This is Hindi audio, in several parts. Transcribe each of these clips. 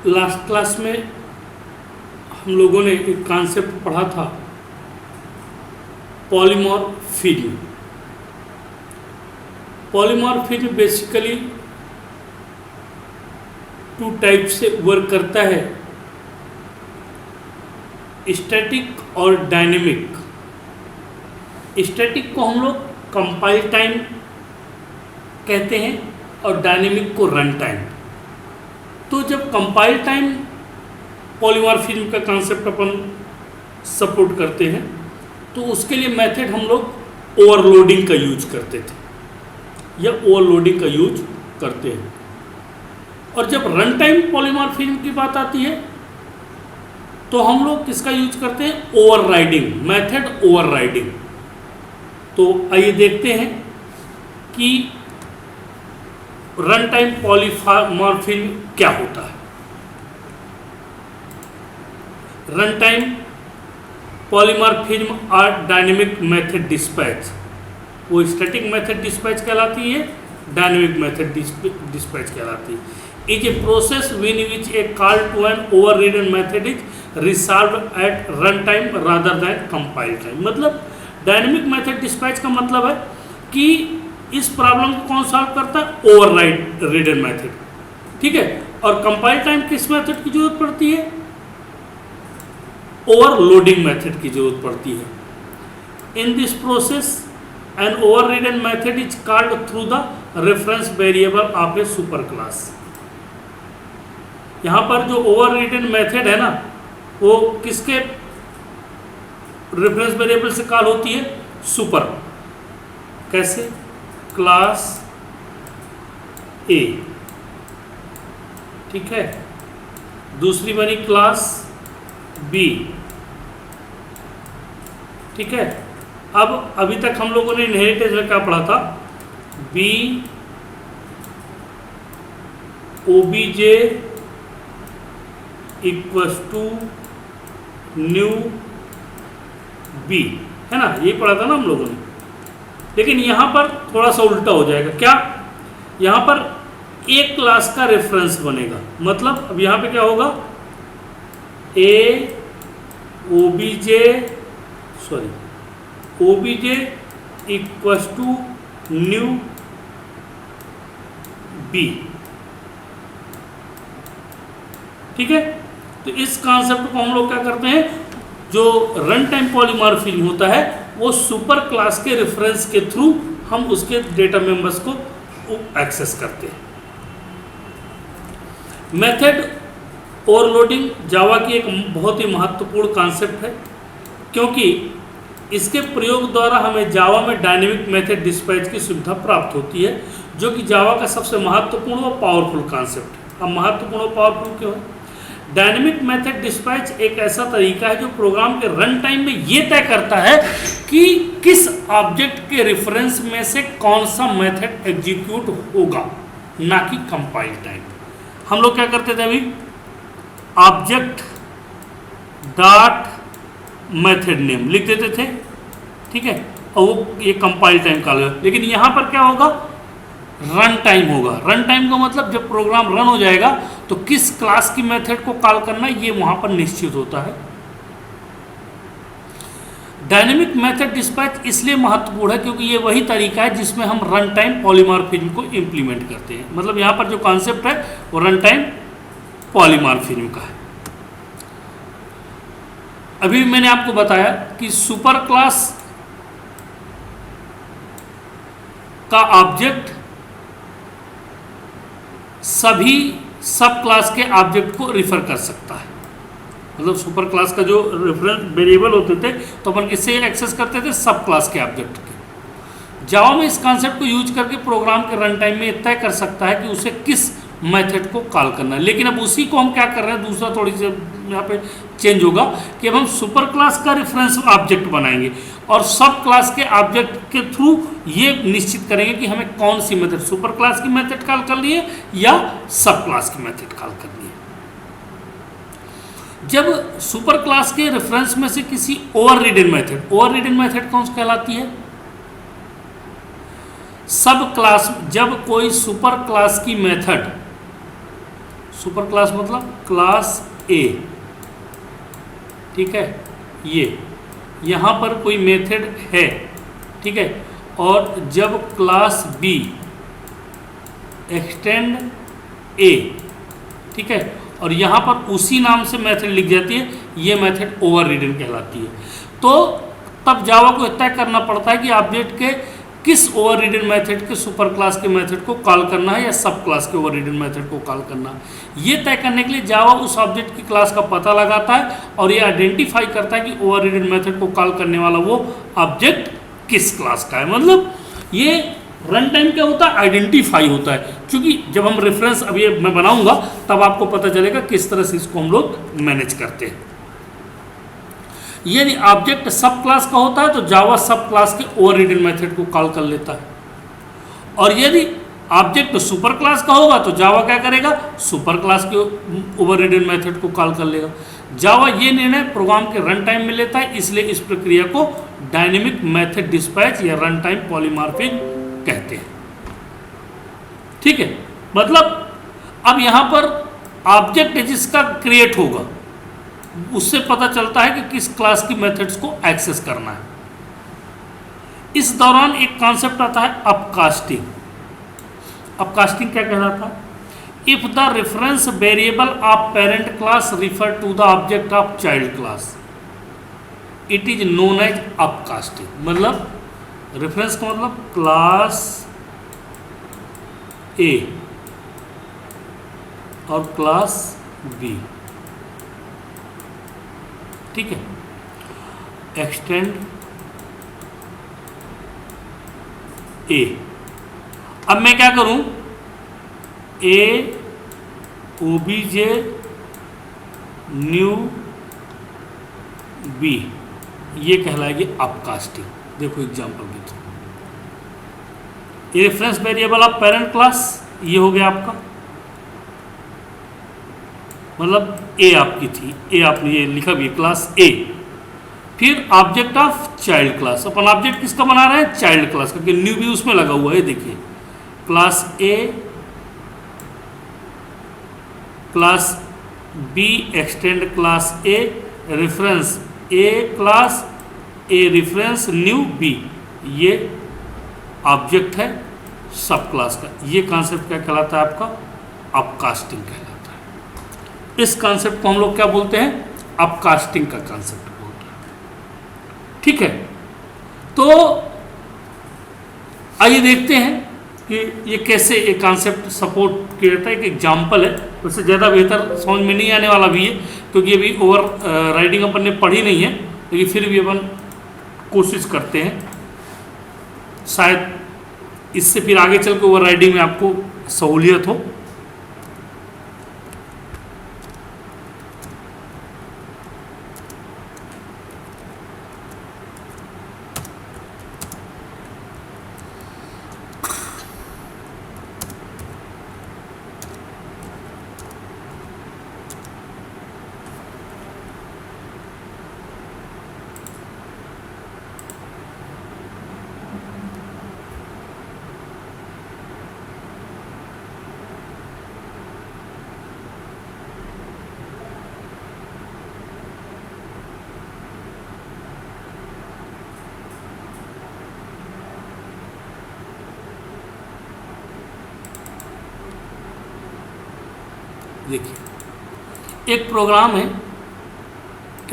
लास्ट क्लास में हम लोगों ने एक कॉन्सेप्ट पढ़ा था polymorphism. Polymorphism basically two type से वर्क करता है, स्टैटिक और डायनेमिक। स्टैटिक को हम लोग कंपाइल टाइम कहते हैं और डायनेमिक को रन टाइम। तो जब कंपाइल टाइम पॉलीमॉर्फिज्म का कॉन्सेप्ट अपन सपोर्ट करते हैं तो उसके लिए मेथड हम लोग ओवरलोडिंग का यूज करते थे या ओवरलोडिंग का यूज करते हैं। और जब रन टाइम पॉलीमॉर्फिज्म की बात आती है तो हम लोग किसका यूज करते हैं? Overriding, method overriding. तो आइए देखते हैं कि रन टाइम पॉलीमॉर्फिज्म क्या होता है। रन टाइम पॉलीमॉर्फिज्म और डायनेमिक मेथड डिस्पैच, वो स्टैटिक मेथड डिस्पैच कहलाती है, डायनेमिक मेथड डिस्पैच कहलाती है। Is a process in which a call to an overridden method is resolved at run time rather than compile time. मतलब डायनेमिक मेथड डिस्पैच का मतलब है कि इस प्रॉब्लम को कौन सॉल्व करता है? ओवररिडन मेथड, ठीक है। और कंपाइल टाइम किस मेथड की जरूरत पड़ती है? ओवरलोडिंग मेथड की जरूरत पड़ती है। In this process an overridden method is called through the reference variable of a super class. यहाँ पर जो ओवररिडन मेथड है ना, वो किसके रेफरेंस वेरिएबल से कॉल होती है? सुपर। कैसे? क्लास ए, ठीक है। दूसरी बनी क्लास बी, ठीक है। अब अभी तक हम लोगों ने इनहेरिटेंस में क्या पढ़ा था? B obj equals to new B, है ना, ये पढ़ा था ना हम लोगों ने। लेकिन यहां पर थोड़ा सा उल्टा हो जाएगा। क्या? यहां पर एक क्लास का रेफरेंस बनेगा। मतलब अब यहां पे क्या होगा? A OBJ equals to new B, ठीक है। तो इस कॉन्सेप्ट को हम लोग क्या करते हैं, जो रन टाइम पॉलीमॉर्फिज्म होता है वो सुपर क्लास के रेफरेंस के थ्रू हम उसके डेटा मेंबर्स को एक्सेस करते हैं। मेथड ओवरलोडिंग जावा की एक बहुत ही महत्वपूर्ण कॉन्सेप्ट है, क्योंकि इसके प्रयोग द्वारा हमें जावा में डायनेमिक मेथड डिस्पैच की सुविधा प्राप्त होती है, जो कि जावा का सबसे महत्वपूर्ण और पावरफुल कॉन्सेप्ट है। अब महत्वपूर्ण और पावरफुल क्यों है? डायनेमिक मेथड डिस्पैच एक ऐसा तरीका है जो प्रोग्राम के रन टाइम में ये तय करता है कि किस ऑब्जेक्ट के रेफरेंस में से कौन सा मेथड एग्जीक्यूट होगा, ना कि कंपाइल टाइम। हम लोग क्या करते थे अभी? ऑब्जेक्ट डॉट मेथड नेम लिख देते थे, ठीक है, और वो ये कंपाइल टाइम कॉल है। लेकिन यहाँ पर क्या होगा? रन टाइम होगा। रन टाइम का मतलब जब प्रोग्राम रन हो जाएगा तो किस क्लास की मेथड को कॉल करना ये वहां पर निश्चित होता है। डायनेमिक मेथड डिस्पैच इसलिए महत्वपूर्ण है क्योंकि ये वही तरीका है जिसमें हम रन टाइम पॉलीमॉर्फिज्म को इंप्लीमेंट करते हैं। मतलब यहाँ पर जो कॉन्सेप्ट है वो रन टाइम पॉलीमॉर्फिज्म का है। अभी मैंने आपको बताया कि सुपर क्लास का ऑब्जेक्ट सभी सब क्लास के ऑब्जेक्ट को रिफर कर सकता है। मतलब सुपर क्लास का जो रेफरेंस वेरिएबल होते थे तो अपन किससे एक्सेस करते थे? सब क्लास के ऑब्जेक्ट के। जावा में इस कॉन्सेप्ट को यूज करके प्रोग्राम के रन टाइम में तय कर सकता है कि उसे किस मेथड को कॉल करना है। लेकिन अब उसी को हम क्या कर रहे हैं, दूसरा थोड़ी सी यहाँ पे चेंज होगा कि अब हम सुपर क्लास का रेफरेंस ऑब्जेक्ट बनाएंगे और सब क्लास के ऑब्जेक्ट के थ्रू ये निश्चित करेंगे कि हमें कौन सी मेथड, सुपर क्लास की मेथड कॉल करनी है या सब क्लास की मेथड कॉल करनी है। जब सुपर क्लास के रेफरेंस में से किसी ओवररिडन मेथड कौन सी कहलाती है? सब क्लास। जब कोई सुपर क्लास की मेथड सुपर क्लास मतलब क्लास ए, ठीक है, ये यहाँ पर कोई मेथड है, ठीक है, और जब क्लास बी एक्सटेंड ए, ठीक है, और यहाँ पर उसी नाम से मेथड लिख जाती है, ये मेथड ओवररिडन कहलाती है। तो तब जावा को तय करना पड़ता है कि ऑब्जेक्ट के किस ओवररिडन मेथड के सुपर क्लास के मेथड को कॉल करना है या सब क्लास के ओवररिडन मेथड को कॉल करना है। ये तय करने के लिए जावा उस ऑब्जेक्ट की क्लास का पता लगाता है और ये आइडेंटिफाई करता है कि ओवररिडन मेथड को कॉल करने वाला वो ऑब्जेक्ट किस क्लास का है। मतलब ये रन टाइम क्या होता है, आइडेंटिफाई होता है। क्योंकि जब हम रेफरेंस अभी मैं बनाऊंगा तब आपको पता चलेगा किस तरह से इसको हम लोग मैनेज करते हैं। यदि ऑब्जेक्ट सब क्लास का होता है तो जावा सब क्लास के ओवररिडन मेथड को कॉल कर लेता है, और यदि ऑब्जेक्ट सुपर क्लास का होगा तो जावा क्या करेगा, सुपर क्लास के ओवररिडन मेथड को कॉल कर लेगा। जावा ये निर्णय प्रोग्राम के रन टाइम में लेता है, इसलिए इस प्रक्रिया को डायनेमिक मेथड डिस्पैच या रन टाइम पॉलीमॉर्फिक कहते हैं। ठीक है, मतलब अब यहां पर ऑब्जेक्ट जिसका क्रिएट होगा उससे पता चलता है कि किस क्लास की मेथड्स को एक्सेस करना है। इस दौरान एक कॉन्सेप्ट आता है अपकास्टिंग। अपकास्टिंग क्या कहलाता है? If the reference variable of parent class refer to the object of child class it is known as upcasting. मतलब रेफरेंस का मतलब क्लास ए और क्लास बी, ठीक है, एक्सटेंड ए। अब मैं क्या करूं, ए ओबीजे न्यू बी, ये कहलाएगी अपकास्टिंग। देखो एग्जांपल के थ्रू, ये reference variable of parent class ये हो गया आपका, मतलब ए आपकी थी, ए आपने ये लिखा भी क्लास ए। फिर object of child class, upon object किसका बना रहे हैं, चाइल्ड क्लास का, क्योंकि न्यू भी उसमें लगा हुआ है। देखिए class A, class B extend class A, reference A class A reference new B, ये ऑब्जेक्ट है सब क्लास का। ये कॉन्सेप्ट क्या कहलाता है आपका, अपकास्टिंग कहलाता है। इस कॉन्सेप्ट को हम लोग क्या बोलते हैं, अपकास्टिंग का कॉन्सेप्ट बोलते हैं। ठीक है, तो आइए देखते हैं कि ये कैसे एक कॉन्सेप्ट सपोर्ट किया जाता है। एक एग्जाम्पल है, उससे ज़्यादा बेहतर समझ में नहीं आने वाला भी है क्योंकि अभी ओवर राइडिंग अपन ने पढ़ी नहीं है, लेकिन फिर भी अपन कोशिश करते हैं, शायद इससे फिर आगे चल के ओवर राइडिंग में आपको सहूलियत हो। देखिए एक प्रोग्राम है,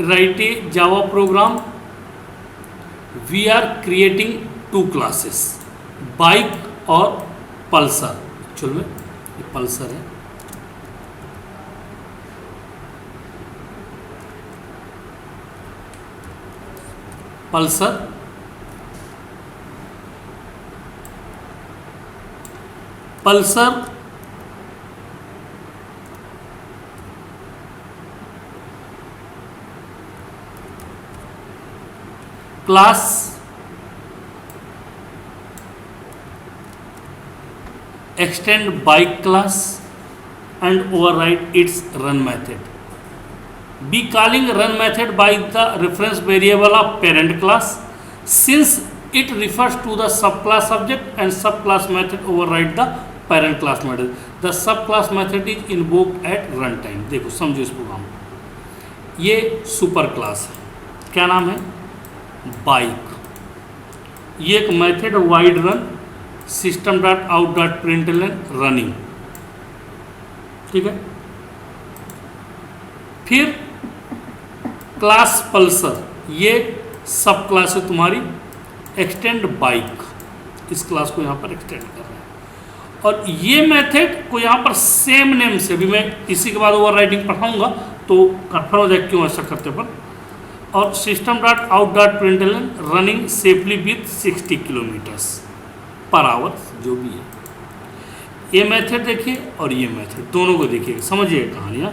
write a Java program, we are creating two classes, bike और पल्सर। एक्चुअल में ये पल्सर है, Pulsar Pulsar class extend bike class and override its run method. Be calling run method by the reference variable of parent class since it refers to the subclass object and subclass method override the parent class method. The subclass method is invoked at run time. देखो समझो इस प्रोग्राम को, ये सुपर क्लास है, क्या नाम है, बाइक। ये एक method wide run system dot out dot println running, ठीक है। फिर क्लास पल्सर, ये सब क्लास है तुम्हारी, एक्सटेंड बाइक, इस क्लास को यहाँ पर एक्सटेंड कर रहा है। और ये मेथड को यहाँ पर सेम नेम से, भी मैं इसी के बाद ओवरराइडिंग पढ़ाऊंगा तो कन्फर्म हो जाए क्यों ऐसा करते पर। और system dot out dot println running safely with 60 kilometres per hour, जो भी है। ये मेथड देखिए और ये मेथड, दोनों को देखिए, समझिए कहानियाँ।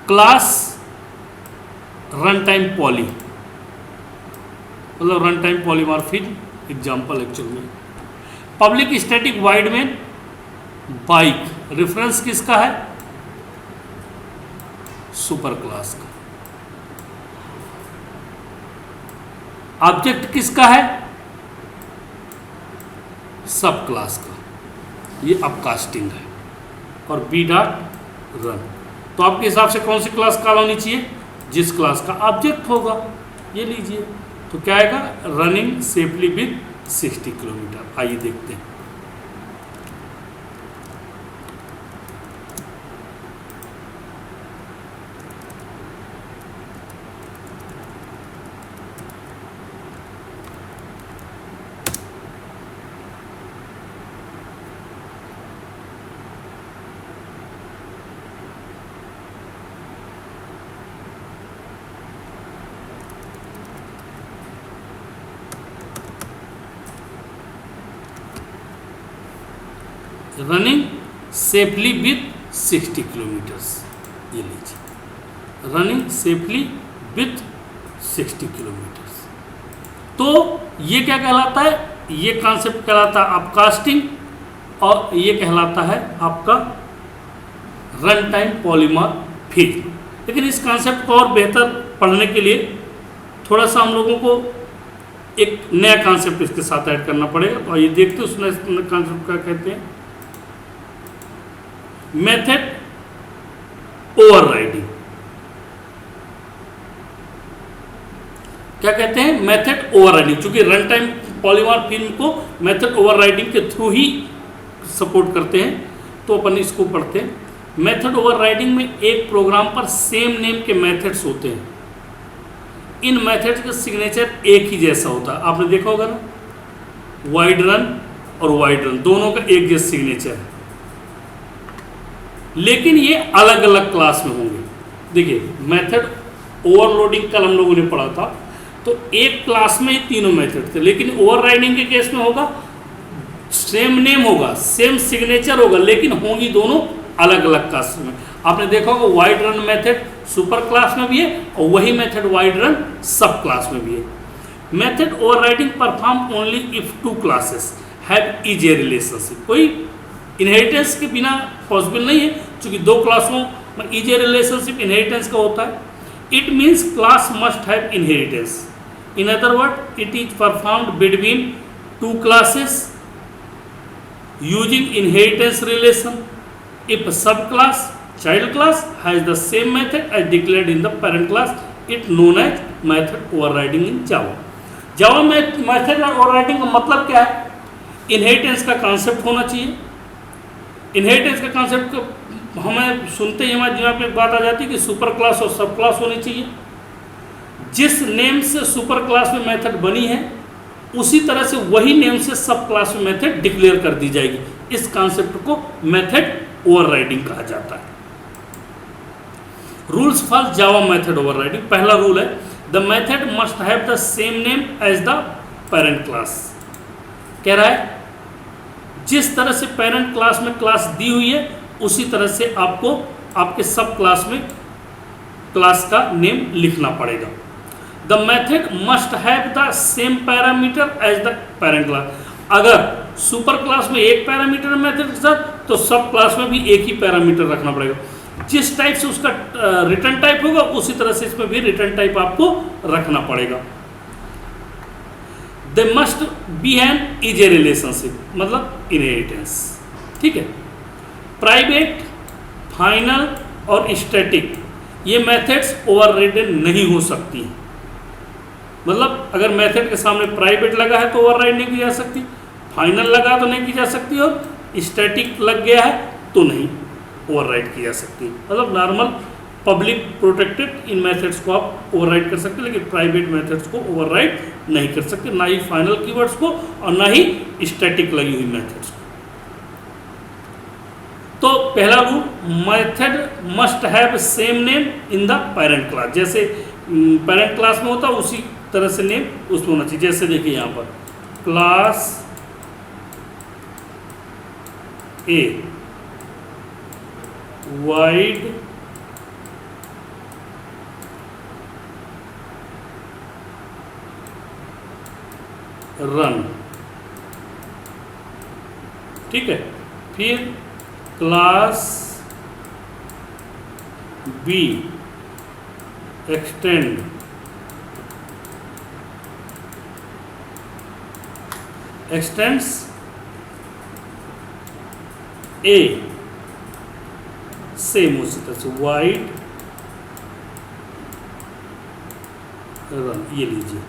क्लास रन टाइम पॉली, मतलब run time polymorphism example actual में। पब्लिक स्टैटिक वाइड में बाइक, रेफरेंस किसका है, सुपर क्लास का। ऑब्जेक्ट किसका है, सब क्लास का, ये अपकास्टिंग है। और बी डॉट रन, तो आपके हिसाब से कौन सी क्लास कॉल होनी चाहिए, जिस क्लास का ऑब्जेक्ट होगा, ये लीजिए। तो क्या आएगा, रनिंग सेफली विद 60 किलोमीटर। आइए देखते हैं। रनिंग सेफली विथ 60 किलोमीटर्स, ये लीजिए, रनिंग सेफली विथ 60 किलोमीटर्स। तो ये क्या कहलाता है, ये कॉन्सेप्ट कहलाता है अपकास्टिंग, और ये कहलाता है आपका रन टाइम पॉलीमॉर्फिज्म। लेकिन इस कॉन्सेप्ट को और बेहतर पढ़ने के लिए थोड़ा सा हम लोगों को एक नया कॉन्सेप्ट इसके साथ ऐड करना पड़ेगा। तो ये देखते हैं उस नए कॉन्सेप्ट क्या कहते हैं, मेथड ओवरराइडिंग। क्या कहते हैं, मेथड ओवरराइडिंग। चूंकि रन टाइम पॉलीमॉर्फिज्म को मेथड ओवरराइडिंग के थ्रू ही सपोर्ट करते हैं, तो अपन इसको पढ़ते हैं। मेथड ओवरराइडिंग में एक प्रोग्राम पर सेम नेम के मेथड्स होते हैं। इन मेथड्स का सिग्नेचर एक ही जैसा होता है, आपने देखा होगा ना, वाइड रन और वाइड रन दोनों का एक जैसा सिग्नेचर है, लेकिन ये अलग अलग क्लास में होंगे। देखिए मेथड ओवरलोडिंग कल हम लोगों ने पढ़ा था, तो एक क्लास में ही तीनों मेथड थे, लेकिन ओवरराइडिंग के केस में होगा सेम नेम होगा, सेम सिग्नेचर होगा, लेकिन होंगी दोनों अलग अलग क्लास में। आपने देखा होगा wide run method super class में भी है और वही मेथड वाइड रन सब क्लास में भी है। Method overriding perform only if two classes have easy relationship. कोई इनहेरिटेंस के बिना पॉसिबल नहीं है, क्योंकि दो क्लासों में ईजी रिलेशनशिप इनहेरिटेंस का होता है। It means class must have inheritance. In other word it is performed between two classes using inheritance relation if a subclass child class has the same method as declared in the parent class, it known as method overriding in Java. Java में method overriding का मतलब क्या है, inheritance का concept होना चाहिए। inheritance का concept हमें सुनते ही हमारे दिमाग में एक बात आ जाती है कि सुपर क्लास और सब क्लास होनी चाहिए। जिस नेम से सुपर क्लास में मेथड बनी है उसी तरह से वही नेम से सब क्लास में मेथड डिक्लेयर कर दी जाएगी। इस कॉन्सेप्ट को मेथड ओवरराइडिंग कहा जाता है। Rules for Java method overriding. पहला रूल है the method must have the same name as the parent class. कह रहा है जिस तरह से पेरेंट क्लास में क्लास दी हुई है उसी तरह से आपको आपके सब क्लास में क्लास का नेम लिखना पड़ेगा। The method must have the same parameter as the parent class. अगर सुपर क्लास में एक पैरामीटर मेथड के साथ, तो सब क्लास में भी एक ही पैरामीटर रखना पड़ेगा। जिस टाइप से उसका रिटर्न टाइप होगा उसी तरह से इसमें भी रिटर्न टाइप आपको रखना पड़ेगा। They must be an easy relationship, मतलब इनहेरिटेंस। ठीक है, प्राइवेट, फाइनल और स्टैटिक ये मेथड्स ओवरराइड नहीं हो सकती हैं। मतलब अगर मेथड के सामने प्राइवेट लगा है तो ओवरराइड नहीं की जा सकती, फाइनल लगा तो नहीं की जा सकती, और स्टैटिक लग गया है तो नहीं ओवरराइड की जा सकती। मतलब नॉर्मल पब्लिक प्रोटेक्टेड इन मेथड्स को आप ओवरराइड कर सकते हैं, लेकिन प्राइवेट मेथड्स को ओवरराइड नहीं कर सकते, ना ही फाइनल कीवर्ड्स को और ना ही स्टैटिक लगी हुई मेथड्स को। तो पहला rule, method must have same name in the parent class. जैसे पेरेंट क्लास में होता है उसी तरह से नेम उसमें होना चाहिए। जैसे देखिए यहाँ पर क्लास ए वाइड रन, ठीक है। फिर क्लास बी एक्सटेंड एक्सटेंड्स ए, सेम उसी तरह से वाइड रन, ये लीजिए।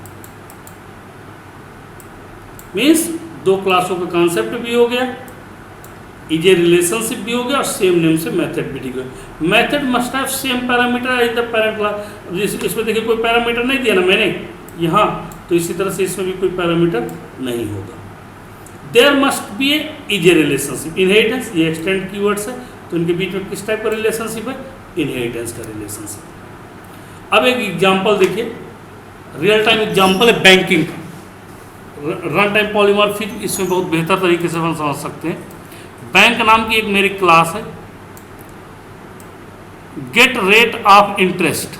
मीन्स दो क्लासों का कॉन्सेप्ट भी हो गया, इजे रिलेशनशिप भी हो गया और सेम नेम से मेथड भी ठीक है। Method must have same parameter as the parent class. इसमें देखिए कोई पैरामीटर नहीं दिया ना मैंने यहाँ, तो इसी तरह से इसमें भी कोई पैरामीटर नहीं होगा। There must be a is a relationship, inheritance, ये एक्सटेंड कीवर्ड्स है तो इनके बीच में किस टाइप का रिलेशनशिप है, इनहेरिटेंस का रिलेशनशिप। अब एक एग्जाम्पल देखिए, रियल टाइम एग्जाम्पल है बैंकिंग का। रन टाइम पॉलीमॉर्फिज्म इसमें बहुत बेहतर तरीके से हम समझ सकते हैं। बैंक नाम की एक मेरी क्लास है, get rate of interest,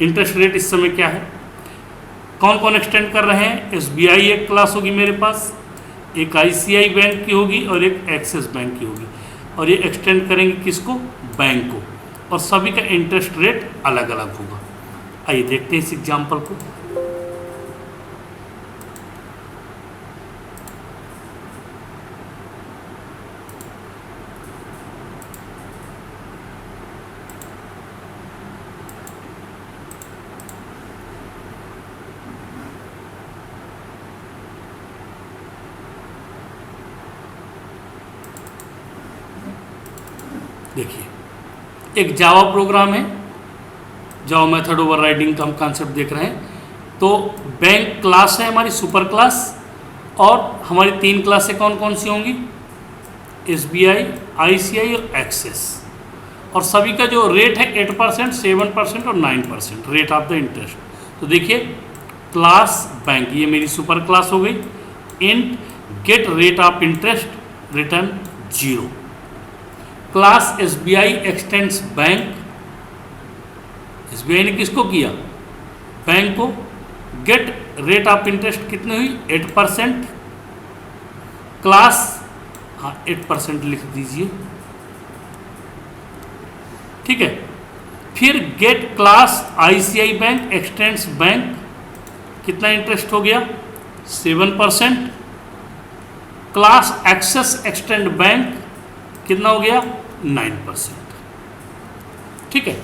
interest rate इस समय क्या है, कौन कौन एक्सटेंड कर रहे हैं। एसबीआई एक क्लास होगी मेरे पास, एक आईसीआई बैंक की होगी और एक एक्सिस बैंक की होगी, और ये एक्सटेंड करेंगे किसको, बैंक को, और सभी का इंटरेस्ट रेट अलग अलग होगा। आइए देखते हैं इस एग्जाम्पल को। देखिए एक जावा प्रोग्राम है, जावा मेथड ओवरराइडिंग का हम कॉन्सेप्ट देख रहे हैं। तो बैंक क्लास है हमारी सुपर क्लास, और हमारी तीन क्लासें कौन कौन सी होंगी, एसबीआई, आईसीआई और एक्सिस, और सभी का जो रेट है 8%, 7% और 9% रेट ऑफ द इंटरेस्ट। तो देखिए क्लास बैंक, ये मेरी सुपर क्लास हो गई। Int get rate of interest return 0। Class SBI extends bank, SBI ने किसको किया, बैंक को। गेट रेट ऑफ इंटरेस्ट कितनी हुई, 8%। क्लास, हाँ 8% लिख दीजिए, ठीक है। फिर get class ICI bank extends bank, कितना इंटरेस्ट हो गया, 7%। क्लास एक्सेस एक्सटेंड बैंक कितना हो गया, 9%, ठीक है।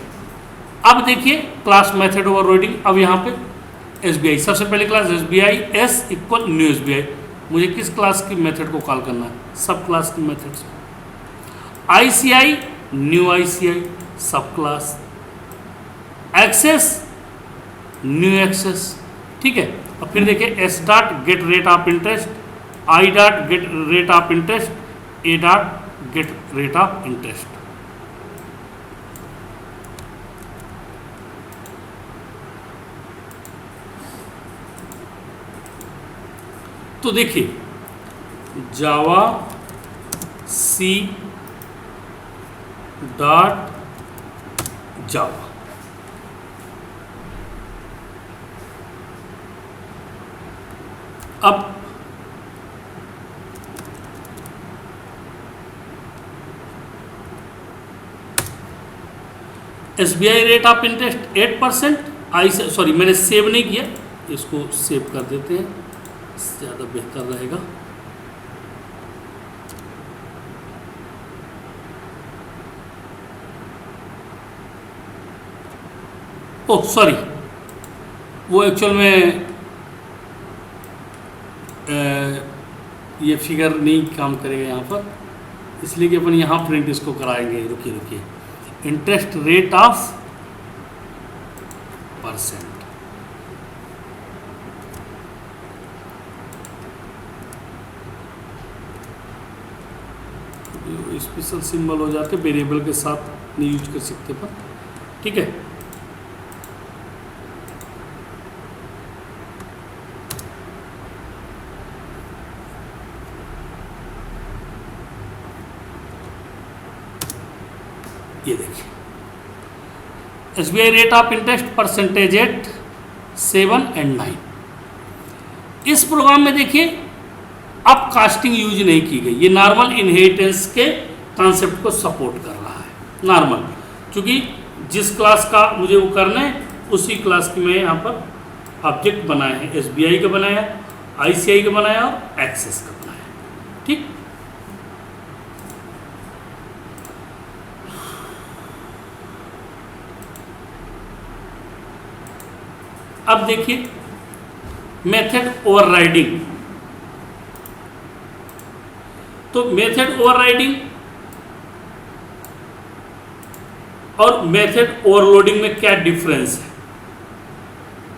अब देखिए क्लास मेथड ओवरराइडिंग। अब यहाँ पे एसबीआई, सबसे पहले class SBI S equal new SBI, मुझे किस क्लास की मेथड को कॉल करना है, सब क्लास की मेथड्स। आईसीआई न्यू आईसीआई सब क्लास, एक्सेस न्यू एक्सेस, ठीक है। और फिर देखिए S dot gate rate of interest, I dot gate rate of interest, A dot gate rate of interest. तो देखिए जावा सी डॉट जावा, अब SBI rate of interest 8%, I sorry मैंने सेव नहीं किया, इसको सेव कर देते हैं, ज़्यादा बेहतर रहेगा। ओह सॉरी, वो एक्चुअल में ये फिगर नहीं काम करेगा यहाँ पर, इसलिए कि अपन यहाँ प्रिंट इसको कराएंगे। रुकिए रुकिए, interest rate of percent, special symbol हो जाते, वेरिएबल के साथ नहीं यूज कर सकते पर ठीक है। ये देखिए, SBI rate of interest percentage at 7 और 9। इस प्रोग्राम में देखिए अब कास्टिंग यूज नहीं की गई, ये नॉर्मल इनहेरिटेंस के कॉन्सेप्ट को सपोर्ट कर रहा है। नॉर्मल, क्योंकि जिस क्लास का मुझे वो करना है उसी क्लास की मैं यहाँ पर ऑब्जेक्ट बनाए हैं। SBI का बनाया, ICI का बनाया और एक्सेस का बनाया। ठीक, अब देखिए मेथड ओवरराइडिंग। तो मेथड ओवरराइडिंग और मेथड ओवरलोडिंग में क्या डिफरेंस है?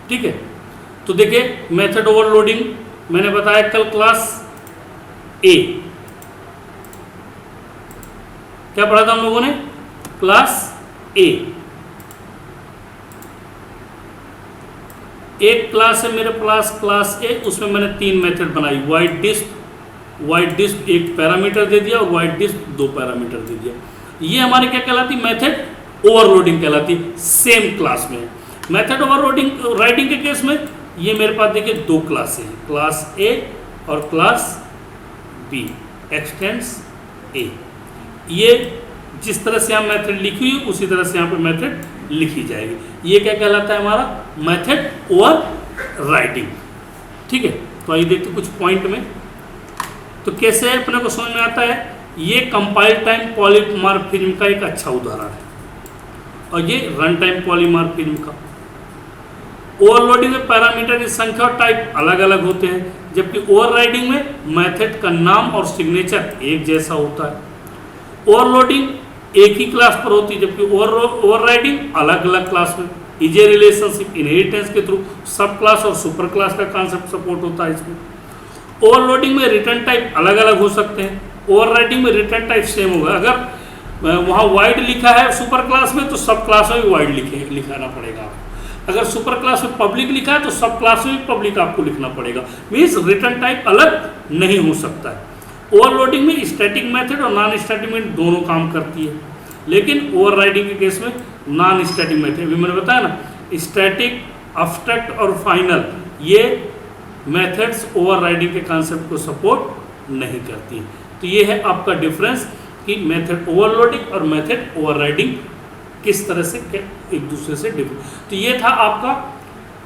ठीक है, तो देखिए मेथड ओवरलोडिंग मैंने बताया कल क्लास ए, क्या पढ़ा था हम लोगों ने? क्लास ए। एक क्लास है मेरे पास, क्लास ए, उसमें मैंने 3 मेथड बनाई। वाइट डिस्क एक पैरामीटर दे दिया और वाइट डिस्क 2 पैरामीटर दे दिया। ये हमारे क्या कहलाती? मेथड ओवरलोडिंग कहलाती, सेम क्लास में। मेथड ओवरलोडिंग राइटिंग के केस में ये मेरे पास देखिए 2 क्लासें हैं, क्लास ए और क्लास बी, एक्सटेंस ए। ये जिस तरह से यहाँ मेथड लिखी हुई उसी तरह से यहाँ पे मेथड लिखी जाएगी। ये क्या कहलाता है? हमारा मेथड ओवर राइटिंग। ठीक है, तो आइए देखते कुछ पॉइंट में। तो कैसे अपने को समझ में आता है? ये कंपाइल टाइम पॉलीमॉर्फिज्म का एक अच्छा उदाहरण है और ये रन टाइम पॉलीमॉर्फिज्म का। ओवरलोडिंग में पैरामीटर की संख्या और टाइप अलग अलग होते हैं, जबकि ओवरराइडिंग में मेथड का नाम और सिग्नेचर एक जैसा होता है। ओवरलोडिंग एक ही क्लास पर होती है, जबकि ओवरराइडिंग अलग अलग क्लास में। इजे रिलेशनशिप इनहेरिटेंस के थ्रू सब क्लास और सुपर क्लास का कॉन्सेप्ट सपोर्ट होता है इसमें। ओवरलोडिंग में रिटर्न टाइप अलग अलग हो सकते हैं, ओवरराइडिंग में रिटर्न टाइप सेम होगा। अगर वहाँ वाइड लिखा है सुपर क्लास में तो सब क्लास में भी वाइड लिखाना पड़ेगा आपको। अगर सुपर क्लास में पब्लिक लिखा है तो सब क्लास में भी पब्लिक आपको लिखना पड़ेगा। मीन्स रिटर्न टाइप अलग नहीं हो सकता है। ओवरलोडिंग में स्टैटिक मेथड और नॉन स्टैटिक मेथड दोनों काम करती है, लेकिन ओवरराइडिंग के केस में नॉन स्टैटिक मेथड, अभी मैंने बताया ना, स्टैटिक, अब्स्ट्रैक्ट और फाइनल, ये मेथड्स ओवरराइडिंग के कॉन्सेप्ट को सपोर्ट नहीं करती हैं। तो ये है आपका डिफरेंस कि मेथड ओवरलोडिंग और मेथड ओवरराइडिंग किस तरह से एक दूसरे से डिफरेंट। तो ये था आपका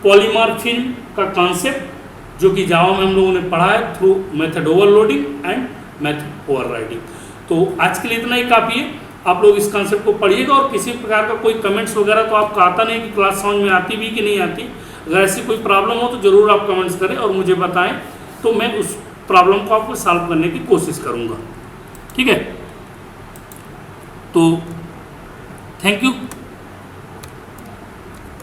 पॉलीमॉर्फिज्म का कॉन्सेप्ट, जो कि जावा में हम लोगों ने पढ़ा है through method overloading and method overriding. तो आज के लिए इतना ही काफ़ी है। आप लोग इस कॉन्सेप्ट को पढ़िएगा और किसी प्रकार का कोई कमेंट्स वगैरह तो आपका आता नहीं कि क्लास समझ में आती भी कि नहीं आती। अगर ऐसी कोई प्रॉब्लम हो तो ज़रूर आप कमेंट्स करें और मुझे बताएं, तो मैं उस प्रॉब्लम को आपको सॉल्व करने की कोशिश करूँगा। ठीक है, तो थैंक यू।